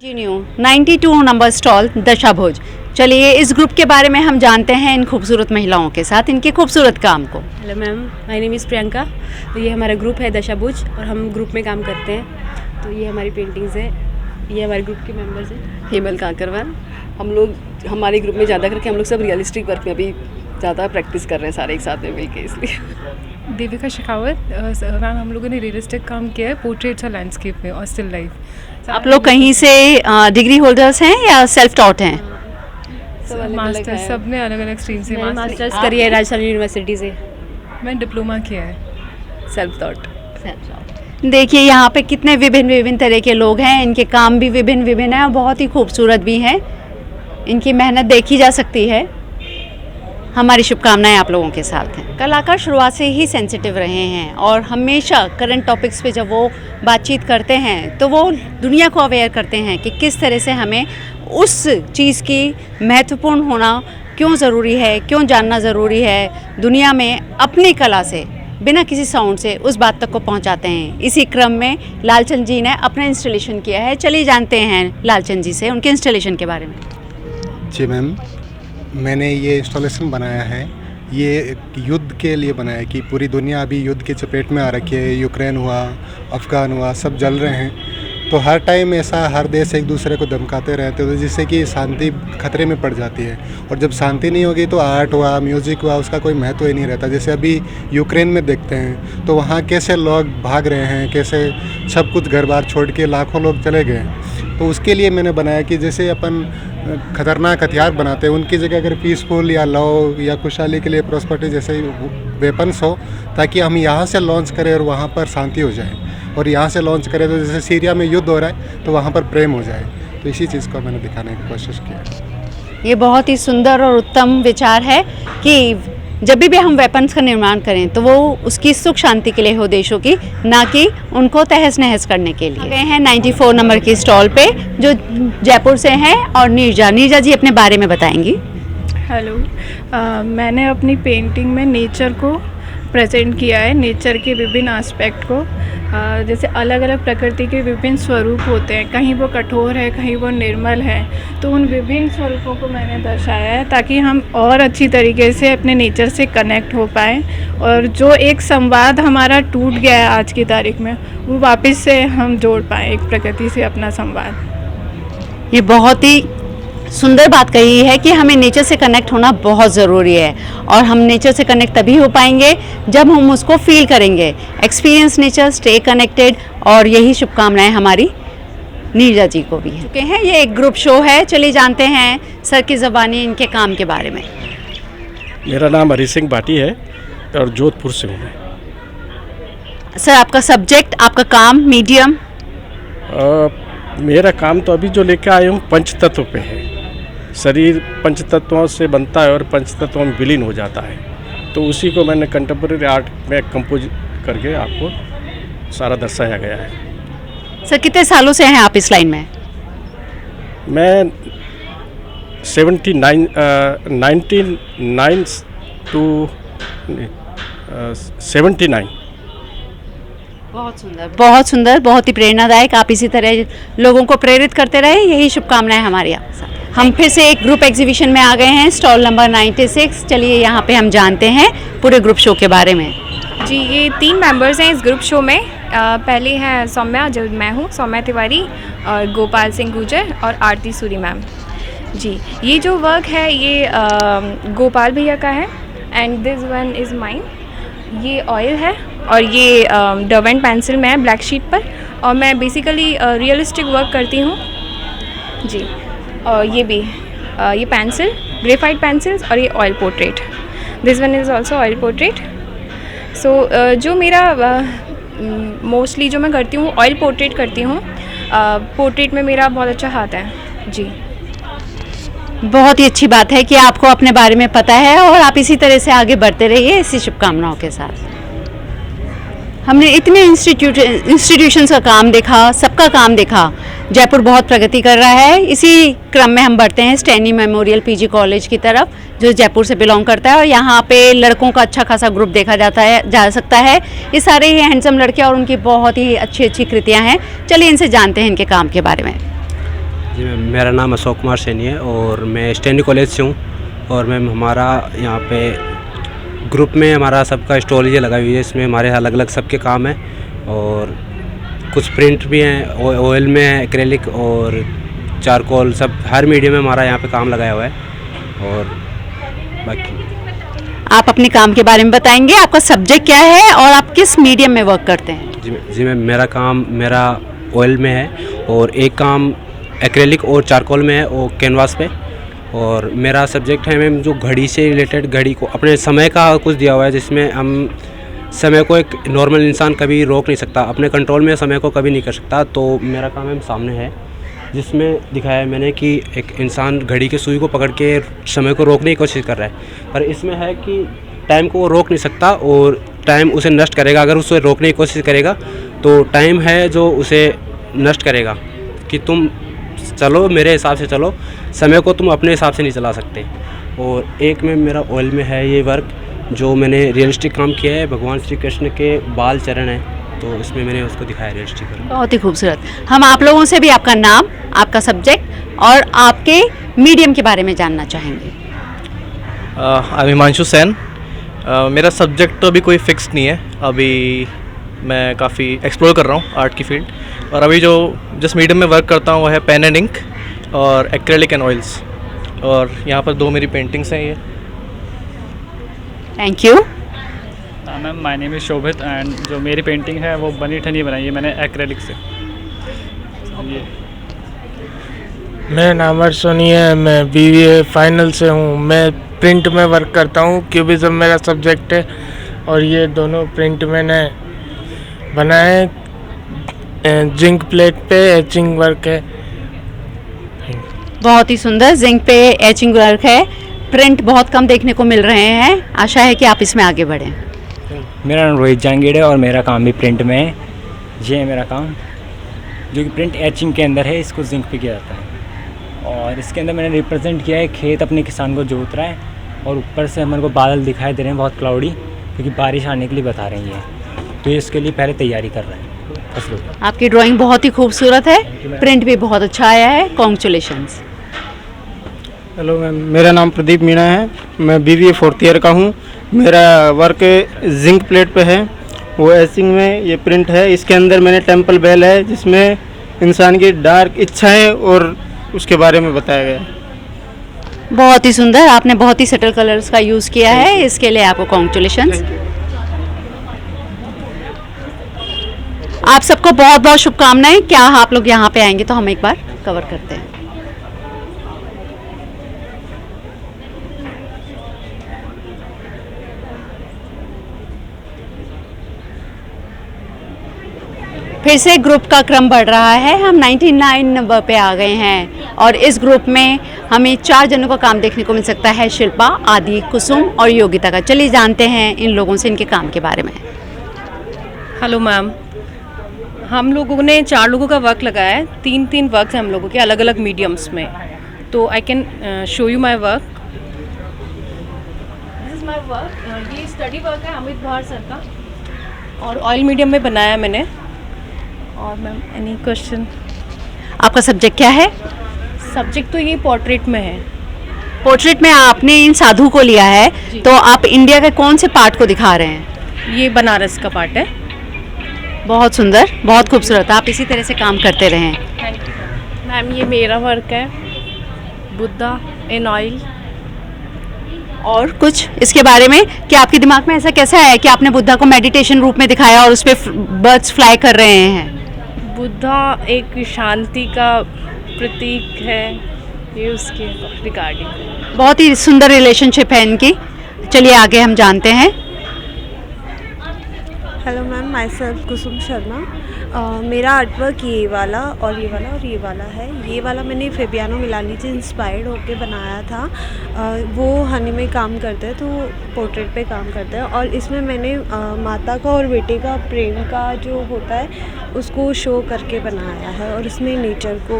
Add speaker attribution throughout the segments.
Speaker 1: Continue 92 number stall दशाभुज। चलिए इस group के बारे में हम जानते हैं इन खूबसूरत महिलाओं के साथ इनके खूबसूरत काम को।
Speaker 2: Hello ma'am, my name is Priyanka. तो ये हमारा ग्रुप है दशाभुज और हम ग्रुप में काम करते हैं। तो ये हमारी पेंटिंग्स है, ये हमारे ग्रुप के मेंबर्स हैं।
Speaker 3: हेमल काकरवाल। हम लोग हमारे ग्रुप में ज़्यादा करके हम लोग सब रियलिस्टिक वर्क में अभी ज़्यादा प्रैक्टिस कर रहे हैं सारे एक साथ में मिलके, इसलिए।
Speaker 4: देविका शेखावत। मैम हम लोगों ने रियलिस्टिक काम किया है, पोर्ट्रेट्स और लैंडस्केप में और स्टिल लाइफ।
Speaker 1: आप लोग कहीं से डिग्री होल्डर्स हैं या सेल्फ टॉट हैं?
Speaker 4: मास्टर्स सब ने अलग अलग स्ट्रीम से
Speaker 2: मास्टर्स करी है राजस्थान यूनिवर्सिटी से।
Speaker 4: मैं डिप्लोमा किया है।
Speaker 3: Self thought.
Speaker 1: देखिए यहाँ पे कितने विभिन्न तरह के लोग हैं, इनके काम भी विभिन्न हैं और बहुत ही खूबसूरत भी हैं। इनकी मेहनत देखी जा सकती है। हमारी शुभकामनाएं आप लोगों के साथ हैं। कलाकार शुरुआत से ही सेंसिटिव रहे हैं और हमेशा करंट टॉपिक्स पे जब वो बातचीत करते हैं तो वो दुनिया को अवेयर करते हैं कि किस तरह से हमें उस चीज़ की महत्वपूर्ण होना क्यों ज़रूरी है, क्यों जानना ज़रूरी है। दुनिया में अपनी कला से बिना किसी साउंड से उस बात तक को पहुंचाते हैं। इसी क्रम में लालचंद जी ने अपना इंस्टॉलेशन किया है। चलिए जानते हैं लालचंद जी से उनके इंस्टॉलेशन के बारे में।
Speaker 5: जी मैम, मैंने ये इंस्टॉलेशन बनाया है, ये युद्ध के लिए बनाया है कि पूरी दुनिया अभी युद्ध के चपेट में आ रखी है। यूक्रेन हुआ, अफ़गान हुआ, सब जल रहे हैं। तो हर टाइम ऐसा हर देश एक दूसरे को धमकाते रहते हैं, तो जिससे कि शांति खतरे में पड़ जाती है। और जब शांति नहीं होगी तो आर्ट हुआ, म्यूज़िक हुआ, उसका कोई महत्व ही नहीं रहता। जैसे अभी यूक्रेन में देखते हैं तो वहाँ कैसे लोग भाग रहे हैं, कैसे सब कुछ घर बार छोड़ के लाखों लोग चले गए। तो उसके लिए मैंने बनाया कि जैसे अपन खतरनाक हथियार बनाते हैं, उनकी जगह अगर पीसफुल या लव या खुशहाली के लिए प्रॉस्पेरिटी जैसे वेपन्स हो, ताकि हम यहाँ से लॉन्च करें और वहाँ पर शांति हो जाए। और यहाँ से लॉन्च करें तो जैसे सीरिया में युद्ध हो रहा है तो वहाँ पर प्रेम हो जाए। तो इसी चीज़ को मैंने दिखाने की कोशिश की है।
Speaker 1: ये बहुत ही सुंदर और उत्तम विचार है कि जब भी हम वेपन्स का निर्माण करें तो वो उसकी सुख शांति के लिए हो देशों की, ना कि उनको तहस नहस करने के लिए। गए हैं 94 नंबर की स्टॉल पे जो जयपुर से हैं और नीरजा जी अपने बारे में बताएंगी।
Speaker 6: हेलो, मैंने अपनी पेंटिंग में नेचर को प्रेजेंट किया है, नेचर के विभिन्न एस्पेक्ट को। जैसे अलग अलग प्रकृति के विभिन्न स्वरूप होते हैं, कहीं वो कठोर है, कहीं वो निर्मल है। तो उन विभिन्न स्वरूपों को मैंने दर्शाया है ताकि हम और अच्छी तरीके से अपने नेचर से कनेक्ट हो पाएँ और जो एक संवाद हमारा टूट गया है आज की तारीख में, वो वापस से हम जोड़ पाएँ एक प्रकृति से अपना संवाद।
Speaker 1: ये बहुत ही सुंदर बात कही है कि हमें नेचर से कनेक्ट होना बहुत ज़रूरी है और हम नेचर से कनेक्ट तभी हो पाएंगे जब हम उसको फील करेंगे। एक्सपीरियंस नेचर, स्टे कनेक्टेड, और यही शुभकामनाएं हमारी नीरजा जी को भी है। चुके हैं, ये एक ग्रुप शो है। चलिए जानते हैं सर की ज़बानी इनके काम के बारे में।
Speaker 7: मेरा नाम हरी सिंह भाटी है और जोधपुर से हूँ।
Speaker 1: सर आपका सब्जेक्ट, आपका काम, मीडियम?
Speaker 7: मेरा काम तो अभी जो लेकर आया हूँ पंचतत्व पे है। शरीर पंचतत्वों से बनता है और पंचतत्वों में विलीन हो जाता है। तो उसी को मैंने कंटेम्प्रेरी आर्ट में कंपोज करके आपको सारा दर्शाया गया है।
Speaker 1: सर कितने सालों से हैं आप इस लाइन में?
Speaker 7: मैं 1999 to 79।
Speaker 1: बहुत सुंदर, बहुत ही प्रेरणादायक। आप इसी तरह लोगों को प्रेरित करते रहे, यही शुभकामनाएं हमारी आपके साथ। हम फिर से एक ग्रुप एग्जीबिशन में आ गए हैं, स्टॉल नंबर 96। चलिए यहाँ पे हम जानते हैं पूरे ग्रुप शो के बारे में।
Speaker 8: जी, ये 3 मेंबर्स हैं इस ग्रुप शो में। पहले हैं सौम्या, जो मैं हूँ, सौम्या तिवारी, और गोपाल सिंह गुर्जर और आरती सूरी मैम। जी, ये जो वर्क है ये गोपाल भैया का है and this one is mine. ये ऑयल है और ये डवेंट पेंसिल में है ब्लैक शीट पर, और मैं बेसिकली रियलिस्टिक वर्क करती हूँ जी। और ये भी ये पेंसिल, ग्रेफाइट पेंसिल्स, और ये oil portrait. This one is also oil portrait. So जो मेरा मोस्टली जो मैं करती हूँ ऑयल पोर्ट्रेट करती हूँ। पोर्ट्रेट में मेरा बहुत अच्छा हाथ है जी।
Speaker 1: बहुत ही अच्छी बात है कि आपको अपने बारे में पता है और आप इसी तरह से आगे बढ़ते रहिए इसी शुभकामनाओं के साथ। हमने इतने इंस्टीट्यूशंस का काम देखा, सबका काम देखा। जयपुर बहुत प्रगति कर रहा है। इसी क्रम में हम बढ़ते हैं स्टैनी मेमोरियल पीजी कॉलेज की तरफ, जो जयपुर से बिलोंग करता है, और यहाँ पे लड़कों का अच्छा खासा ग्रुप देखा जा सकता है। ये सारे ही हैंडसम लड़के और उनकी बहुत ही अच्छी कृतियाँ हैं। चलिए इनसे जानते हैं इनके काम के बारे में।
Speaker 9: जी मैम, मेरा नाम अशोक कुमार सैनी है और मैं स्टैनली कॉलेज से हूँ। और मैम हमारा यहाँ पे ग्रुप में हमारा सबका स्टॉल ये लगा हुई है, इसमें हमारे अलग अलग सबके काम हैं और कुछ प्रिंट भी हैं, ऑयल में है, एक्रेलिक और चारकोल, सब हर मीडियम में हमारा यहाँ पे काम लगाया हुआ है। और बाकी
Speaker 1: आप अपने काम के बारे में बताएंगे, आपका सब्जेक्ट क्या है और आप किस मीडियम में वर्क करते हैं?
Speaker 9: जी मैम, मेरा ऑयल में है और एक काम एक्रेलिक और चारकोल में है और कैनवास पे। और मेरा सब्जेक्ट है मैम जो घड़ी से रिलेटेड, घड़ी को अपने समय का कुछ दिया हुआ है, जिसमें हम समय को एक नॉर्मल इंसान कभी रोक नहीं सकता, अपने कंट्रोल में समय को कभी नहीं कर सकता। तो मेरा काम मैम सामने है, जिसमें दिखाया है मैंने कि एक इंसान घड़ी के सुई को पकड़ के समय को रोकने की कोशिश कर रहा है, पर इसमें है कि टाइम को वो रोक नहीं सकता और टाइम उसे नष्ट करेगा। अगर उसे रोकने की कोशिश करेगा तो टाइम है जो उसे नष्ट करेगा कि तुम चलो मेरे हिसाब से चलो, समय को तुम अपने हिसाब से नहीं चला सकते। और एक में मेरा ऑयल में है ये वर्क जो मैंने रियलिस्टिक काम किया है, भगवान श्री कृष्ण के बाल चरण हैं, तो इसमें मैंने उसको दिखाया रियलिस्टिक वर्क।
Speaker 1: बहुत ही खूबसूरत। हम आप लोगों से भी आपका नाम, आपका सब्जेक्ट और आपके मीडियम के बारे में जानना चाहेंगे।
Speaker 10: हिमांशु सेन। मेरा सब्जेक्ट तो अभी कोई फिक्स नहीं है, अभी मैं काफ़ी एक्सप्लोर कर रहा हूँ आर्ट की फील्ड। और अभी जिस मीडियम में वर्क करता हूँ वो है पेन एंड इंक और एक्रेलिक एंड ऑयल्स। और यहाँ पर 2 मेरी पेंटिंग्स हैं ये।
Speaker 1: Thank you.
Speaker 11: Ma'am, my name is Shobhit and जो मेरी पेंटिंग है वो बनी ठनी बनाई है मैंने एक्रेलिक से। ये
Speaker 12: मेरा नाम अर्श सोनी है, मैं BBA फाइनल से हूँ। मैं प्रिंट में वर्क करता हूँ, क्यूबिज्म मेरा सब्जेक्ट है। और ये दोनों प्रिंट मैंने बनाए, जिंक प्लेट पे एचिंग वर्क है।
Speaker 1: बहुत ही सुंदर जिंक पे एचिंग वर्क है। प्रिंट बहुत कम देखने को मिल रहे हैं, आशा है कि आप इसमें आगे बढ़ें।
Speaker 13: मेरा नाम रोहित जहांगीर है और मेरा काम भी प्रिंट में है। ये है मेरा काम जो कि प्रिंट एचिंग के अंदर है, इसको जिंक पे किया जाता है। और इसके अंदर मैंने रिप्रेजेंट किया है खेत अपने किसान को जोत रहा है और ऊपर से हमारे को बादल दिखाई दे रहे हैं बहुत क्लाउडी, क्योंकि बारिश आने के लिए बता रही है। तो ये इसके लिए पहले तैयारी कर रहे हैं फसलों की।
Speaker 1: आपकी ड्राइंग बहुत ही खूबसूरत है, प्रिंट भी बहुत अच्छा आया है। कॉन्ग्रेचुलेशंस।
Speaker 14: हेलो मैम, मेरा नाम प्रदीप मीणा है, मैं BBA 4th ईयर का हूँ। मेरा वर्क जिंक प्लेट पे है, वो एचिंग में ये प्रिंट है। इसके अंदर मैंने टेम्पल बेल है जिसमें इंसान की डार्क इच्छाएं और उसके बारे में बताया गया है।
Speaker 1: बहुत ही सुंदर, आपने बहुत ही सटल कलर्स का यूज़ किया है, इसके लिए आपको कॉन्ग्रेचुलेशंस। आप सबको बहुत बहुत शुभकामनाएं। क्या आप लोग यहाँ पे आएंगे तो हम एक बार कवर करते हैं। फिर से ग्रुप का क्रम बढ़ रहा है, हम 99 नंबर पे आ गए हैं और इस ग्रुप में हमें 4 जनों का काम देखने को मिल सकता है, शिल्पा, आदि, कुसुम और योगिता का। चलिए जानते हैं इन लोगों से इनके काम के बारे में।
Speaker 2: हेलो मैम, हम लोगों ने 4 लोगों का वर्क लगाया है। 3 वर्क हैं हम लोगों के अलग अलग मीडियम्स में। तो I can show you my work. This is my work. ये स्टडी वर्क है अमित भार सर का और ऑयल मीडियम में बनाया मैंने। और मैम एनी क्वेश्चन?
Speaker 1: आपका सब्जेक्ट क्या है?
Speaker 2: सब्जेक्ट तो ये पोर्ट्रेट में है।
Speaker 1: पोर्ट्रेट में आपने इन साधु को लिया है, तो आप इंडिया के कौन से पार्ट को दिखा रहे हैं?
Speaker 2: ये बनारस का पार्ट है।
Speaker 1: बहुत सुंदर, बहुत खूबसूरत। आप इसी तरह से काम करते रहें।
Speaker 2: Thank you ma'am. ये मेरा वर्क है, बुद्धा इन ऑयल।
Speaker 1: और कुछ इसके बारे में कि आपके दिमाग में ऐसा कैसा है कि आपने बुद्धा को मेडिटेशन रूप में दिखाया और उस पर बर्ड्स फ्लाई कर रहे हैं?
Speaker 2: बुद्धा एक शांति का प्रतीक है, ये उसके रिगार्डिंग।
Speaker 1: बहुत ही सुंदर रिलेशनशिप है इनकी। चलिए आगे हम जानते हैं।
Speaker 15: हेलो मैम, माई सेल्फ कुसुम शर्मा। मेरा आर्टवर्क ये वाला और ये वाला और ये वाला है। ये वाला मैंने फेबियानो मिलानी से इंस्पायर्ड होकर बनाया था। वो हनी में काम करते हैं तो पोर्ट्रेट पे काम करते हैं और इसमें मैंने माता का और बेटे का प्रेम का जो होता है उसको शो करके बनाया है और उसमें नेचर को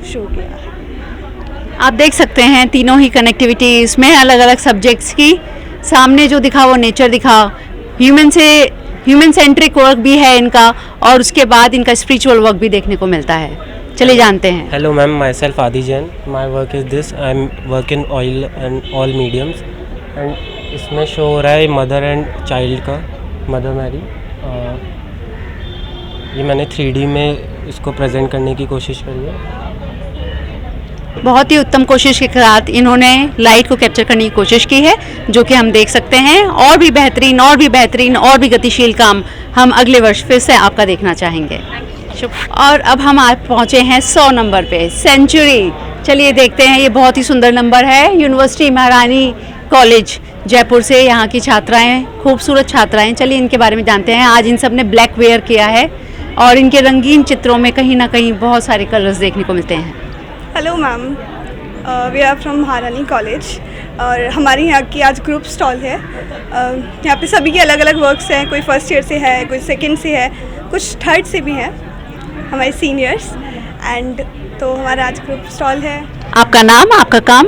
Speaker 15: शो किया है।
Speaker 1: आप देख सकते हैं तीनों ही कनेक्टिविटी इसमें अलग अलग सब्जेक्ट्स की। सामने जो दिखा वो नेचर दिखा, ह्यूमन सेंट्रिक वर्क भी है इनका और उसके बाद इनका स्पिरिचुअल वर्क भी देखने को मिलता है। चलिए जानते हैं।
Speaker 16: Hello ma'am, myself Adi Jain. My work is this. I'm work in oil and all mediums. And इसमें शो हो रहा है मदर एंड चाइल्ड का, मदर मैरी। ये मैंने 3D में इसको प्रेजेंट करने की कोशिश करी है।
Speaker 1: बहुत ही उत्तम कोशिश के साथ इन्होंने लाइट को कैप्चर करने की कोशिश की है, जो कि हम देख सकते हैं। और भी बेहतरीन और भी गतिशील काम हम अगले वर्ष फिर से आपका देखना चाहेंगे। और अब हम आज पहुंचे हैं 100 नंबर पे, सेंचुरी। चलिए देखते हैं, ये बहुत ही सुंदर नंबर है। यूनिवर्सिटी महारानी कॉलेज जयपुर से यहाँ की छात्राएं, खूबसूरत छात्राएं। चलिए इनके बारे में जानते हैं। आज इन सब ने ब्लैक वेयर किया है और इनके रंगीन चित्रों में कहीं ना कहीं बहुत सारे कलर्स देखने को मिलते हैं।
Speaker 17: Hello ma'am, we are from Maharani college और हमारे यहाँ की आज ग्रुप स्टॉल है। यहाँ पे सभी के अलग अलग वर्क्स हैं, कोई फर्स्ट ईयर से है, कोई सेकंड से है, कुछ थर्ड से भी है, हमारे सीनियर्स। एंड तो हमारा आज ग्रुप स्टॉल है।
Speaker 1: आपका नाम, आपका काम?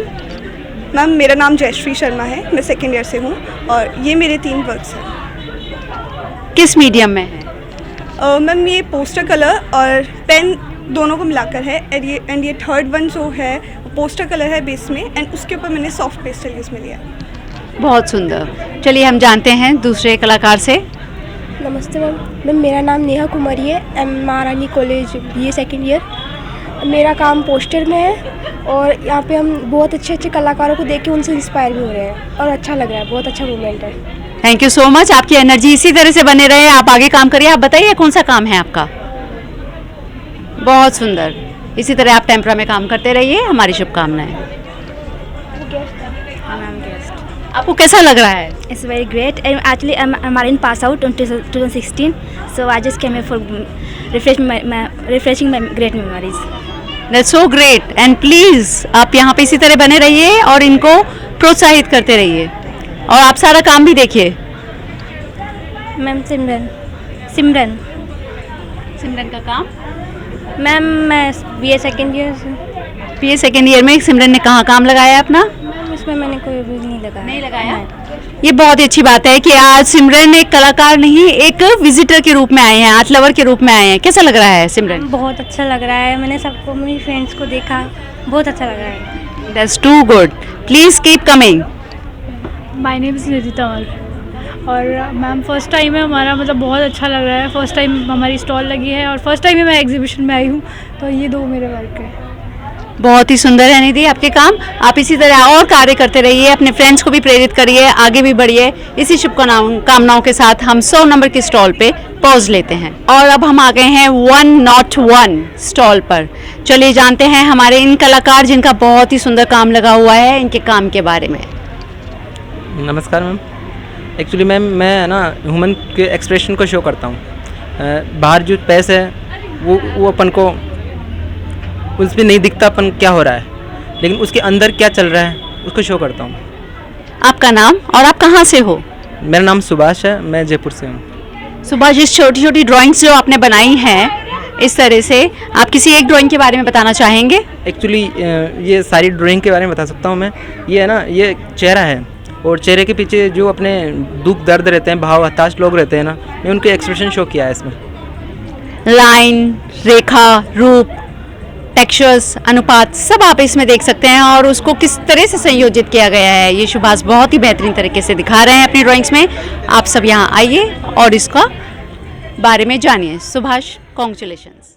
Speaker 17: मैम मेरा नाम जयश्री शर्मा है, मैं सेकंड ईयर से हूँ और ये मेरे 3 वर्क्स हैं।
Speaker 1: किस मीडियम में है?
Speaker 17: मैम ये पोस्टर कलर और पेन दोनों को मिलाकर है। एंड ये थर्ड वन जो है पोस्टर कलर है बेस में, एंड उसके ऊपर मैंने सॉफ्ट पेस्टल यूज़ में लिया है।
Speaker 1: बहुत सुंदर। चलिए हम जानते हैं दूसरे कलाकार से।
Speaker 18: नमस्ते मैम, मेरा नाम नेहा कुमारी है, महारानी कॉलेज BA सेकेंड ईयर। मेरा काम पोस्टर में है और यहाँ पे हम बहुत अच्छे अच्छे कलाकारों को देख के उनसे इंस्पायर भी हो रहे हैं और अच्छा लग रहा है, बहुत अच्छा मूवमेंट है।
Speaker 1: Thank you so much. आपकी एनर्जी इसी तरह से बने रहे, आप आगे काम करिए। आप बताइए कौन सा काम है आपका? बहुत सुंदर, इसी तरह आप टेम्परा में काम करते रहिए, हमारी शुभकामनाएं। आपको कैसा लग रहा है?
Speaker 19: It's very great. Actually, I'm marine pass out in 2016, so I just came here for refreshing my great memories.
Speaker 1: That's so great. And please आप यहाँ पे इसी तरह बने रहिए और इनको प्रोत्साहित करते रहिए। और आप सारा काम भी देखिए।
Speaker 19: मैम सिमरन
Speaker 1: का काम?
Speaker 19: मैम मैं BA सेकेंड ईयर से।
Speaker 1: BA सेकेंड ईयर में सिमरन ने कहाँ काम लगाया अपना?
Speaker 19: मैम इसमें मैंने कोई भी नहीं लगाया।
Speaker 1: ये बहुत ही अच्छी बात है कि आज सिमरन एक कलाकार नहीं, एक विजिटर के रूप में आए हैं, आर्ट लवर के रूप में आए हैं। कैसा लग रहा है सिमरन?
Speaker 19: बहुत अच्छा लग रहा है, मैंने सबको, मेरी फ्रेंड्स को देखा, बहुत अच्छा लग रहा है।
Speaker 1: That's too good. Please keep coming.
Speaker 20: My name is Nidhita और मैम फर्स्ट टाइम है हमारा, मतलब बहुत अच्छा लग रहा है। फर्स्ट टाइम हमारी स्टॉल लगी है और फर्स्ट टाइम ही मैं एग्जीबिशन में आई हूँ, तो ये 2 मेरे वर्क है।
Speaker 1: बहुत ही सुंदर है निधि आपके काम। आप इसी तरह और कार्य करते रहिए, अपने फ्रेंड्स को भी प्रेरित करिए, आगे भी बढ़िए। इसी शुभकामनाओं के साथ हम 100 नंबर की स्टॉल पे पॉज लेते हैं और अब हम आ गए हैं 101 स्टॉल पर। चलिए जानते हैं हमारे इन कलाकार जिनका बहुत ही सुंदर काम लगा हुआ है, इनके काम के बारे में।
Speaker 21: नमस्कार मैम। एक्चुअली मैम मैं ना ह्यूमन के एक्सप्रेशन को शो करता हूँ। बाहर जो पैस है वो अपन को उस पर नहीं दिखता अपन क्या हो रहा है, लेकिन उसके अंदर क्या चल रहा है उसको शो करता हूँ।
Speaker 1: आपका नाम और आप कहाँ से हो?
Speaker 21: मेरा नाम सुभाष है, मैं जयपुर से हूँ।
Speaker 1: सुभाष, इस छोटी छोटी ड्राइंग्स जो आपने बनाई हैं इस तरह से, आप किसी एक ड्राइंग के बारे में बताना चाहेंगे?
Speaker 21: एक्चुअली ये सारी ड्राइंग के बारे में बता सकता हूँ मैं। ये है ना, ये चेहरा है और चेहरे के पीछे जो अपने दुख दर्द रहते हैं, भाव हताश लोग रहते हैं ना, मैं उनके एक्सप्रेशन शो किया है इसमें।
Speaker 1: लाइन, रेखा, रूप, टेक्सचर्स, अनुपात सब आप इसमें देख सकते हैं और उसको किस तरह से संयोजित किया गया है ये सुभाष बहुत ही बेहतरीन तरीके से दिखा रहे हैं अपनी ड्राइंग्स में। आप सब यहाँ आइए और इसका बारे में जानिए। सुभाष, कॉन्ग्रेचुलेशंस।